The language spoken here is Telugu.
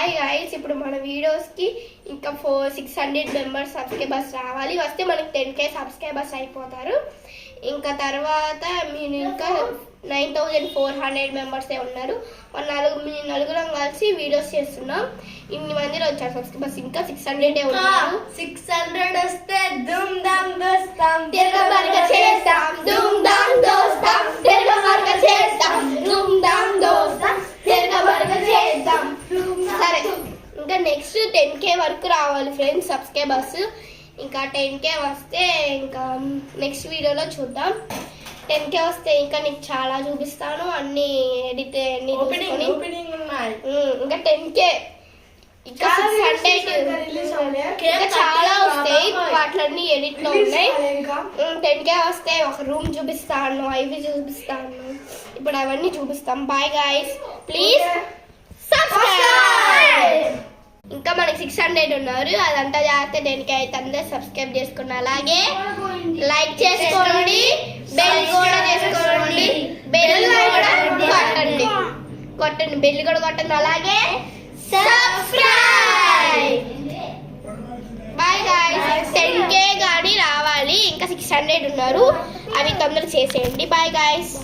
Bye guys. ఇప్పుడు మన వీడియోస్కి ఇంకా 600 మెంబర్స్ సబ్స్క్రైబర్స్ రావాలి. వస్తే మనకి 10K సబ్స్క్రైబర్స్ అయిపోతారు. ఇంకా తర్వాత మీరు ఇంకా 9400 మెంబర్సే ఉన్నారు. మీ నలుగురం కలిసి వీడియోస్ చేస్తున్నాం. ఇన్ని మందిలో వచ్చారు సబ్స్క్రైబర్స్. ఇంకా 600 ఉన్నారు. 600 వస్తే ధూమ్ ధామ్ దోస్తాం, తిరగబరగ చేస్తాం, ధూమ్ ధామ్ దోస్తాం, తిరగబరగ చేస్తాం, ధూమ్ ధామ్ దోస్తాం, తిరగబరగ చేస్తాం. సరే, ఇంకా నెక్స్ట్ 10K వరకు రావాలి ఫ్రెండ్స్ సబ్స్క్రైబర్స్. ఇంకా 10K వస్తే ఇంకా నెక్స్ట్ వీడియోలో చూద్దాం. 10K వస్తే ఇంకా నీకు చాలా చూపిస్తాను. అన్ని ఎడిట్ ఉన్నాయి. ఇంకా 10K ఇంకా 600 ఇంకా చాలా వస్తాయి. వాటిలన్నీ ఎడిట్ లో ఉన్నాయి. 10K వస్తే ఒక రూమ్ చూపిస్తాను, ఐవి చూపిస్తాను. ఇప్పుడు అవన్నీ చూపిస్తాం. Bye guys, please subscribe. ఇంకా మనకి 600 ఉన్నారు. అదంతా జాగ్రత్త 10K అయితే అందరూ సబ్స్క్రైబ్ చేసుకోండి. అలాగే లైక్ చేసుకోండి, బెల్ కూడా చేసుకోండి, బెల్ కూడా కొట్టండి, బెల్ కూడా కొట్టండి. అలాగే సబ్స్క్రైబ్. Bye guys. 10K కానీ రావాలి. ఇంకా 600 ఉన్నారు. అవి తొందరగా చేసేయండి. Bye guys.